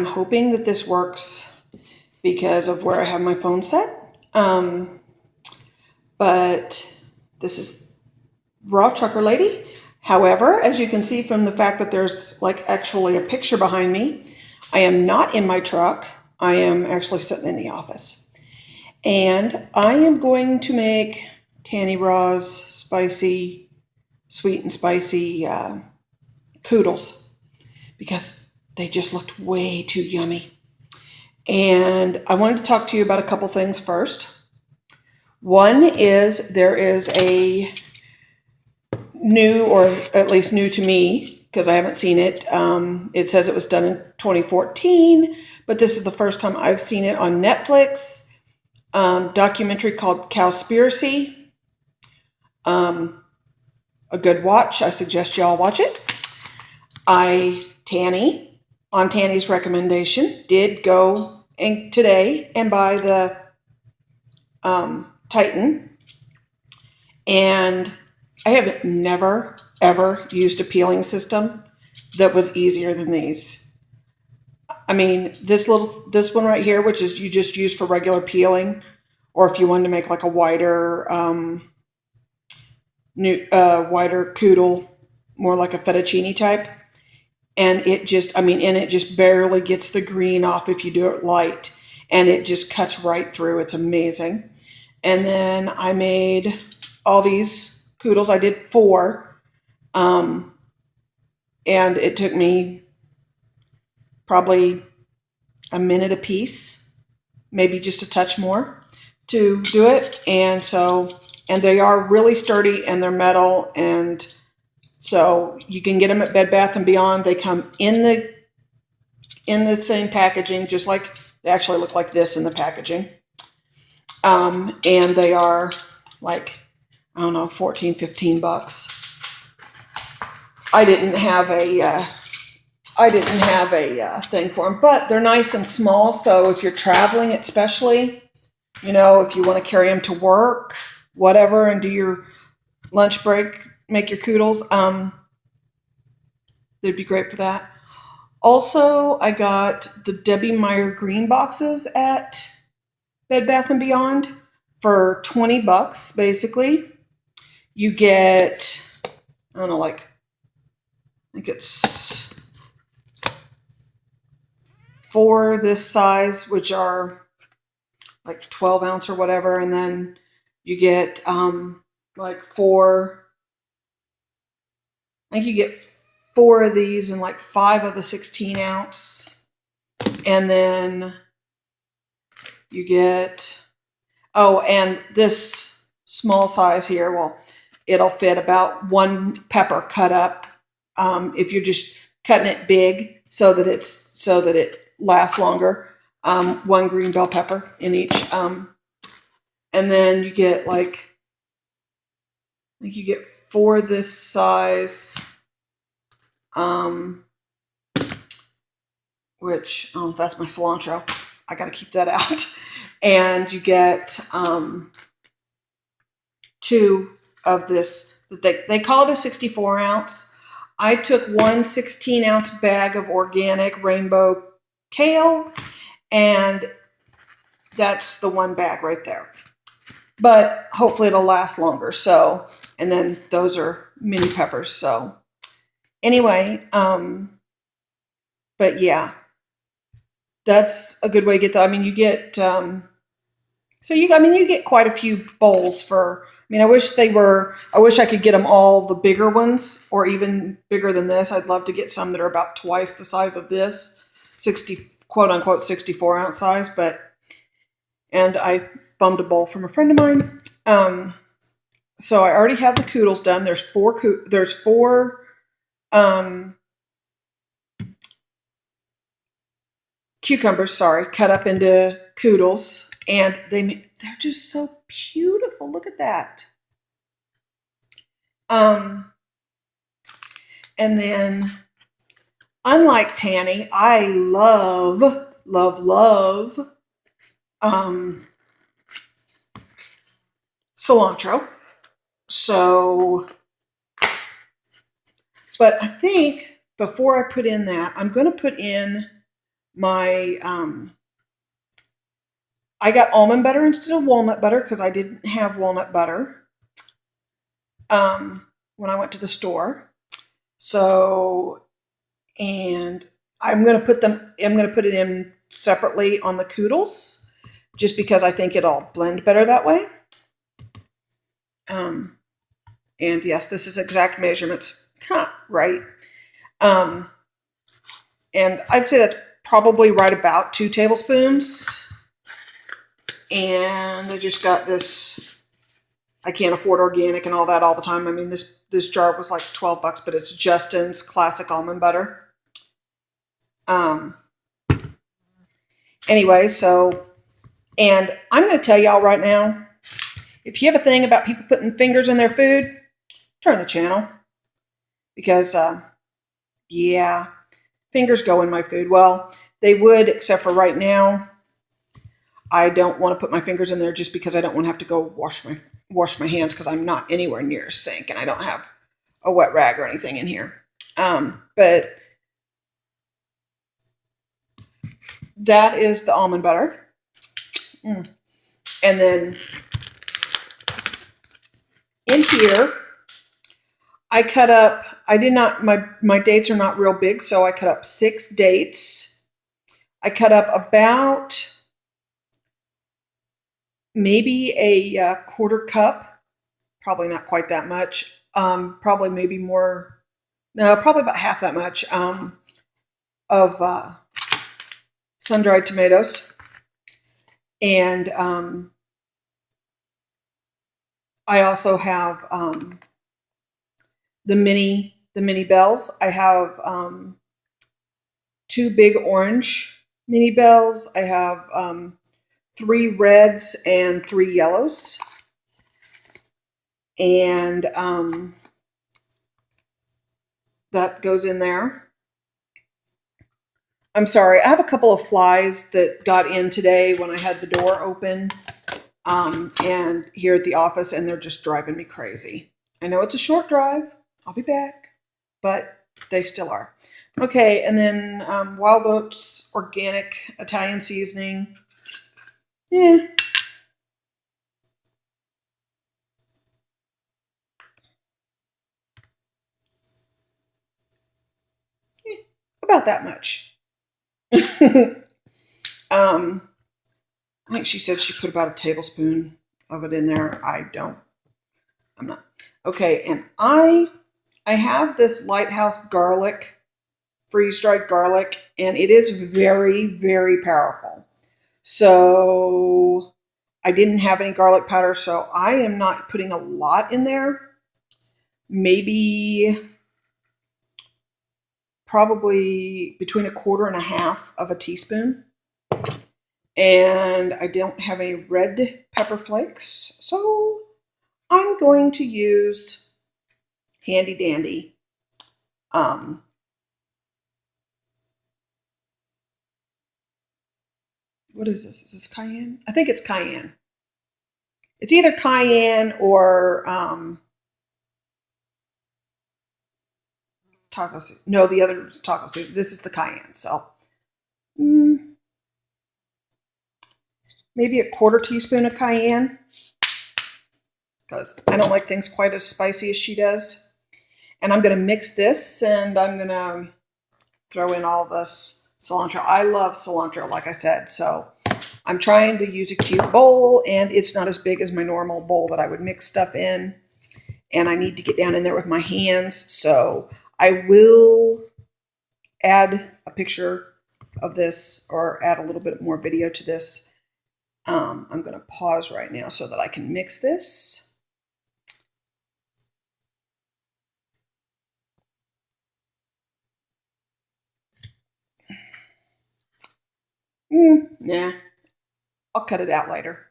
I'm hoping that this works because of where I have my phone set. But this is Raw Trucker Lady. However, as you can see from the fact that there's like actually a picture behind me, I am not in my truck. I am actually sitting in the office. And I am going to make Tanny Raw's spicy, sweet and spicy Coodles because they just looked way too yummy. And I wanted to talk to you about a couple things first. One is there is a new, or at least new to me, because I haven't seen it. It says it was done in 2014, but this is the first time I've seen it on Netflix. Documentary called Cowspiracy. A good watch. I suggest y'all watch it. Tanny, on Tanny's recommendation, did go today and buy the Titan. And I have never, ever used a peeling system that was easier than these. I mean, this one right here, which is you just use for regular peeling, or if you wanted to make like a wider Coodle, more like a fettuccine type. And it just barely gets the green off if you do it light. And it just cuts right through. It's amazing. And then I made all these Coodles. I did 4. And it took me probably a minute a piece, maybe just a touch more to do it. And they are really sturdy and they're metal, and so you can get them at Bed Bath & Beyond. They come in the same packaging, just like they actually look like this in the packaging. And they are like, I don't know, $14-15. I didn't have a thing for them, but they're nice and small. So if you're traveling, especially, if you want to carry them to work, whatever, and do your lunch break, make your Coodles, they'd be great for that. Also, I got the Debbie Meyer green boxes at Bed Bath & Beyond for $20, basically. You get, I don't know, I think it's 4 this size, which are like 12 ounce or whatever, and then you get 4. I think you get 4 of these and like 5 of the 16 ounce, and then you get and this small size here. Well, it'll fit about 1 pepper cut up. If you're just cutting it big so that it lasts longer. 1 green bell pepper in each. And then you get I think you get 4 this size, which, that's my cilantro. I got to keep that out. And you get 2 of this. They call it a 64 ounce. I took 1 16 ounce bag of organic rainbow kale, and that's the 1 bag right there. But hopefully it'll last longer. So, and then those are mini peppers. So anyway, but yeah, that's a good way to get that. I mean, you get, you get quite a few bowls for, I wish I could get them all the bigger ones, or even bigger than this. I'd love to get some that are about twice the size of this, quote unquote 64 ounce size, and I bummed a bowl from a friend of mine. So I already have the Coodles done. There's 4 cucumbers, cut up into Coodles, and they're just so beautiful. Look at that. And then, unlike Tanny, I love cilantro. So, but I think before I put in that, I'm going to put in my I got almond butter instead of walnut butter because I didn't have walnut butter when I went to the store. So, and I'm going to put it in separately on the Coodles just because I think it'll blend better that way. And yes, this is exact measurements, right? And I'd say that's probably right about 2 tablespoons. And I just got this. I can't afford organic and all that all the time. I mean, this jar was like $12, but it's Justin's classic almond butter. Anyway, so, and I'm going to tell y'all right now, if you have a thing about people putting fingers in their food, turn the channel. Because, yeah, fingers go in my food. Well, they would, except for right now. I don't want to put my fingers in there just because I don't want to have to go wash my hands because I'm not anywhere near a sink and I don't have a wet rag or anything in here. But that is the almond butter. And then in here, I cut up, my dates are not real big, so I cut up 6 dates. I cut up about maybe a quarter cup, probably not quite that much, probably maybe more, no, probably about half that much of sun-dried tomatoes. And I also have the mini bells. I have 2 big orange mini bells. I have 3 reds and 3 yellows. And that goes in there. I'm sorry, I have a couple of flies that got in today when I had the door open and here at the office, and they're just driving me crazy. I know it's a short drive. I'll be back, but they still are. Okay, and then Wild Oats organic Italian seasoning. Yeah. About that much. I think she said she put about a tablespoon of it in there. I'm not. Okay, and I have this Lighthouse garlic, freeze-dried garlic, and it is very, very powerful. So I didn't have any garlic powder, so I am not putting a lot in there. Maybe probably between 1/4 and 1/2 of a teaspoon. And I don't have any red pepper flakes, so I'm going to use handy dandy what is this? Is this cayenne? I think it's cayenne. It's either cayenne or taco seasoning. No, the other is taco seasoning. This is the cayenne. So maybe 1/4 teaspoon of cayenne because I don't like things quite as spicy as she does. And I'm going to mix this, and I'm going to throw in all this cilantro. I love cilantro, like I said. So I'm trying to use a cute bowl, and it's not as big as my normal bowl that I would mix stuff in. And I need to get down in there with my hands. So I will add a picture of this or add a little bit more video to this. I'm going to pause right now so that I can mix this. Nah, I'll cut it out later.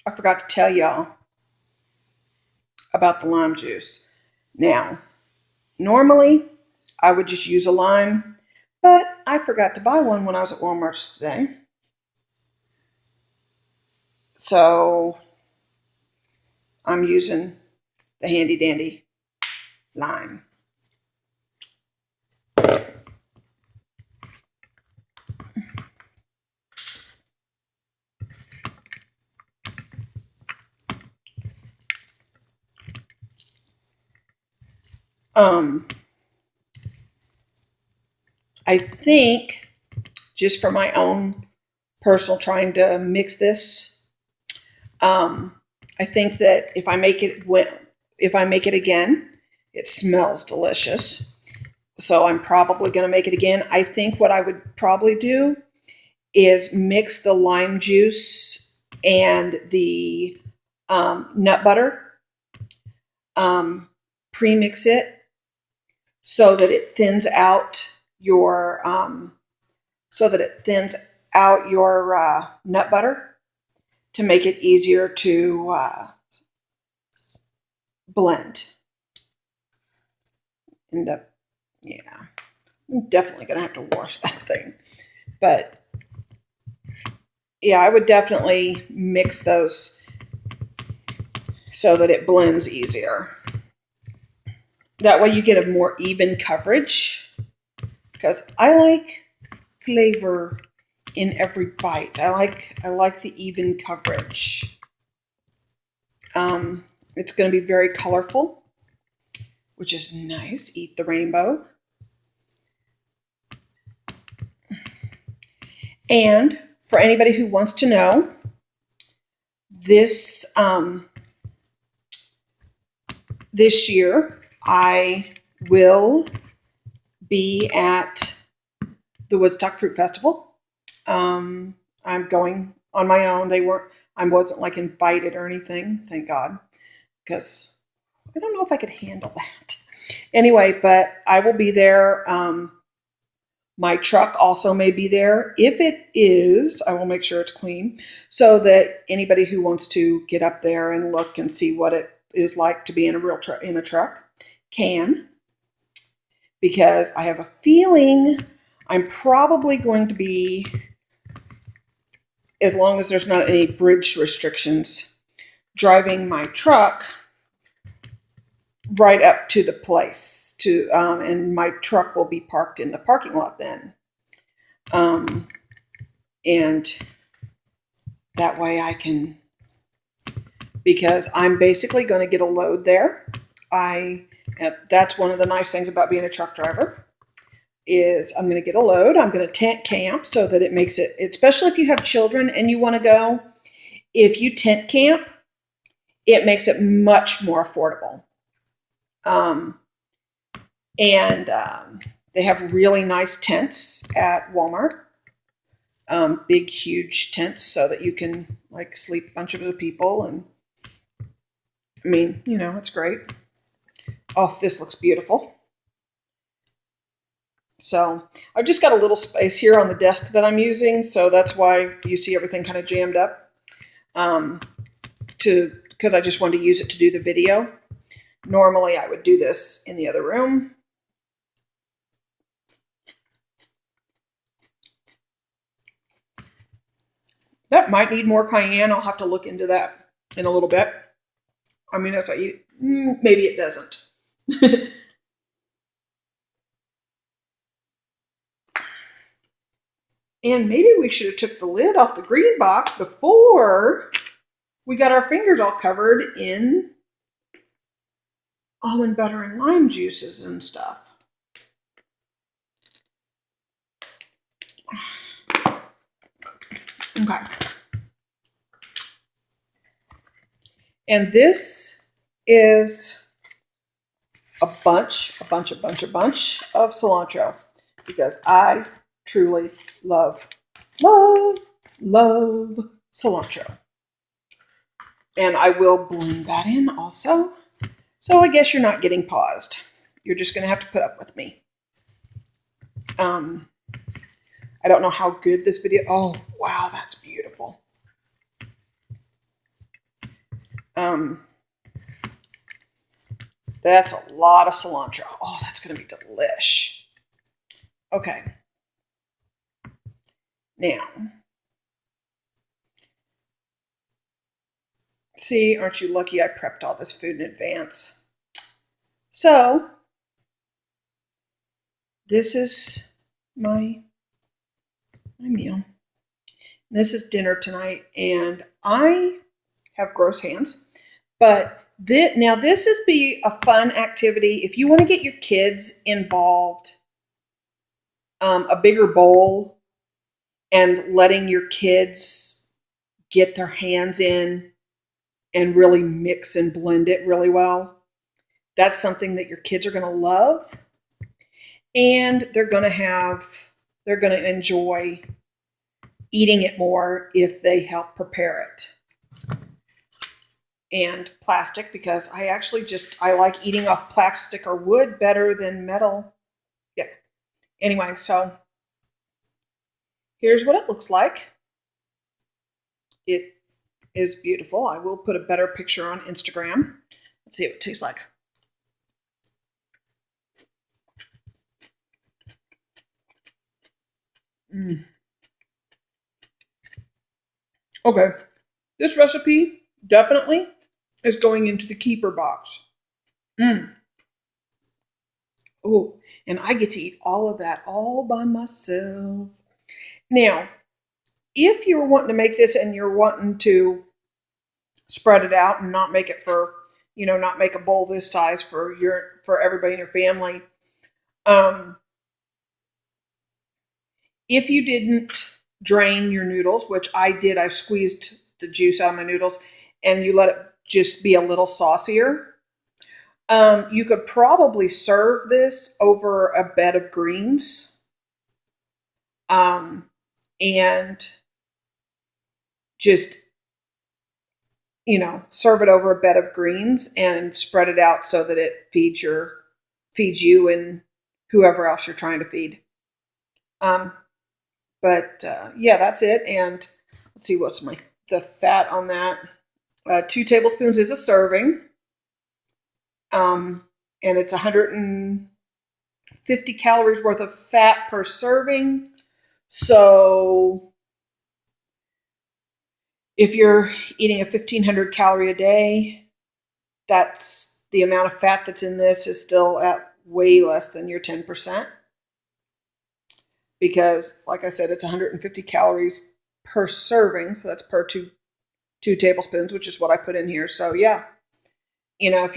I forgot to tell y'all about the lime juice. Now, Normally, I would just use a lime, but I forgot to buy one when I was at Walmart today. So I'm using the handy dandy lime. I think just for my own personal trying to mix this, I think that if I make it again, it smells delicious. So I'm probably going to make it again. I think what I would probably do is mix the lime juice and the nut butter, pre-mix it so that it thins out your nut butter to make it easier to blend. Yeah, I'm definitely gonna have to wash that thing, but yeah, I would definitely mix those so that it blends easier. That way you get a more even coverage, because I like flavor in every bite. I like the even coverage. It's going to be very colorful, which is nice. Eat the rainbow. And for anybody who wants to know, this year I will be at the Woodstock Fruit Festival. I'm going on my own. I wasn't like invited or anything, thank God, because I don't know if I could handle that. Anyway, but I will be there. My truck also may be there. If it is, I will make sure it's clean so that anybody who wants to get up there and look and see what it is like to be in a truck can. Because I have a feeling I'm probably going to be, as long as there's not any bridge restrictions, driving my truck right up to the place and my truck will be parked in the parking lot then. And that way I can, because I'm basically going to get a load there. That's one of the nice things about being a truck driver is I'm going to get a load. I'm going to tent camp so that it makes it, especially if you have children and you want to go, if you tent camp, it makes it much more affordable. They have really nice tents at Walmart. Big, huge tents so that you can like sleep a bunch of people. And I mean, it's great. Oh, this looks beautiful. So I've just got a little space here on the desk that I'm using. So that's why you see everything kind of jammed up. Because I just wanted to use it to do the video. Normally I would do this in the other room. That might need more cayenne. I'll have to look into that in a little bit. I mean, as I eat it, maybe it doesn't. And maybe we should have took the lid off the green box before we got our fingers all covered in almond butter and lime juices and stuff. Okay. And this is a bunch of cilantro because I truly love cilantro. And I will blend that in also. So I guess you're not getting paused. You're just going to have to put up with me. I don't know how good this video. Oh, wow, that's beautiful. That's a lot of cilantro. Oh, that's going to be delish. Okay. Now, see, aren't you lucky I prepped all this food in advance? So, this is my meal. This is dinner tonight, and I have gross hands. But this is be a fun activity if you want to get your kids involved. A bigger bowl and letting your kids get their hands in and really mix and blend it really well. That's something that your kids are going to love, and they're going to enjoy eating it more if they help prepare it. And plastic, because I like eating off plastic or wood better than metal. Yeah. Anyway, so here's what it looks like. It is beautiful. I will put a better picture on Instagram. Let's see what it tastes like. Okay. This recipe definitely is going into the keeper box. Oh, and I get to eat all of that all by myself. Now, if you're wanting to make this and you're wanting to spread it out and not make it not make a bowl this size for everybody in your family. If you didn't drain your noodles, which I did, I squeezed the juice out of my noodles, and you let it just be a little saucier. You could probably serve this over a bed of greens, and just serve it over a bed of greens and spread it out so that it feeds you and whoever else you're trying to feed. But yeah, that's it. And let's see what's the fat on that. 2 tablespoons is a serving. And it's 150 calories worth of fat per serving. So if you're eating a 1,500 calorie a day, that's the amount of fat that's in this is still at way less than your 10%. Because, like I said, it's 150 calories per serving. So that's per two tablespoons, which is what I put in here. So yeah, if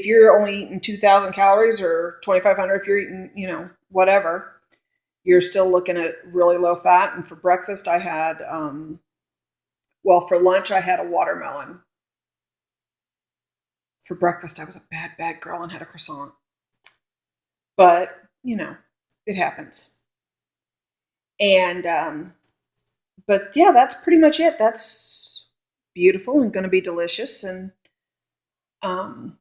you're only eating 2,000 calories or 2,500, if you're eating, whatever, you're still looking at really low fat. And for breakfast, I had, for lunch, I had a watermelon. For breakfast, I was a bad girl and had a croissant. But, it happens. And, but yeah, that's pretty much it. That's beautiful and going to be delicious. And, I'm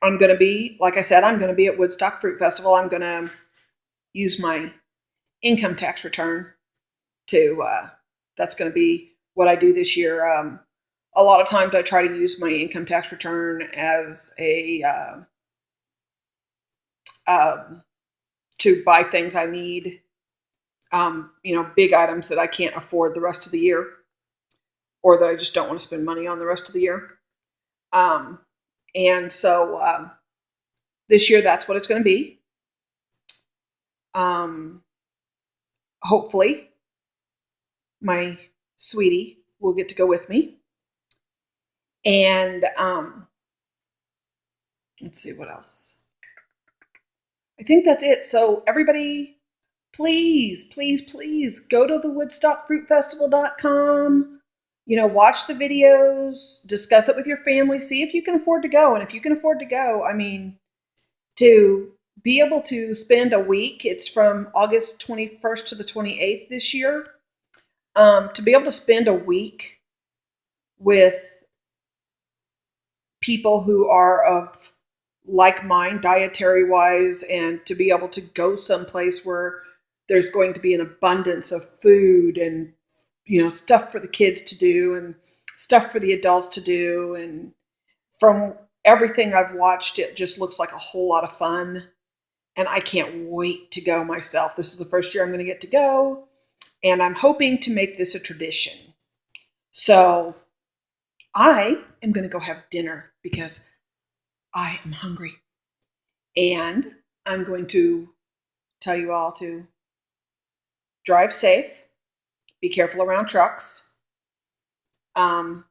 going to be, like I said, I'm going to be at Woodstock Fruit Festival. I'm going to use my income tax return that's going to be what I do this year. A lot of times I try to use my income tax return as to buy things I need, big items that I can't afford the rest of the year, or that I just don't want to spend money on the rest of the year. And so this year, that's what it's going to be. Hopefully, my sweetie will get to go with me. And let's see what else. I think that's it. So everybody, please, please, please go to the WoodstockFruitFestival.com. Watch the videos, discuss it with your family, see if you can afford to go. And if you can afford to go, to be able to spend a week, it's from August 21st to the 28th this year, to be able to spend a week with people who are of like mind dietary wise, and to be able to go someplace where there's going to be an abundance of food and stuff for the kids to do and stuff for the adults to do, and from everything I've watched, it just looks like a whole lot of fun. And I can't wait to go myself. This is the first year I'm going to get to go. And I'm hoping to make this a tradition. So I am going to go have dinner because I am hungry. And I'm going to tell you all to drive safe, be careful around trucks, and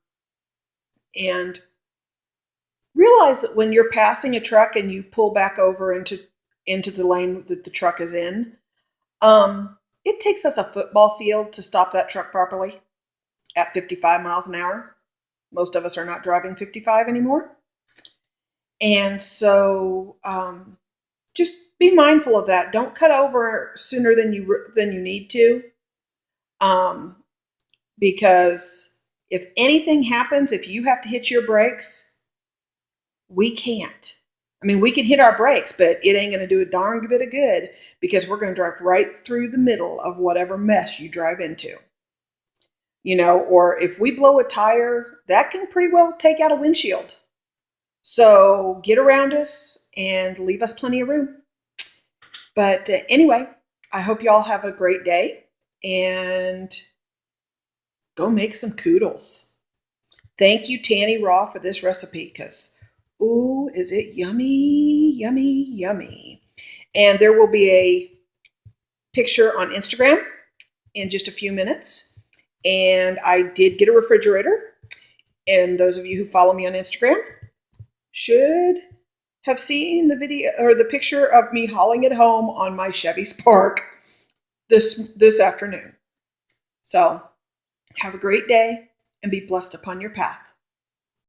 realize that when you're passing a truck and you pull back over into the lane that the truck is in, it takes us a football field to stop that truck properly at 55 miles an hour. Most of us are not driving 55 anymore. And so just be mindful of that. Don't cut over sooner than you need to, because if anything happens, if you have to hit your brakes, we can't. I mean, we can hit our brakes, but it ain't going to do a darn bit of good because we're going to drive right through the middle of whatever mess you drive into. Or if we blow a tire, that can pretty well take out a windshield. So get around us and leave us plenty of room. But anyway, I hope y'all have a great day and go make some Coodles. Thank you, Tanny Raw, for this recipe because, ooh, is it yummy, yummy, yummy. And there will be a picture on Instagram in just a few minutes. And I did get a refrigerator. And those of you who follow me on Instagram should have seen the video or the picture of me hauling it home on my Chevy Spark this afternoon. So have a great day and be blessed upon your path.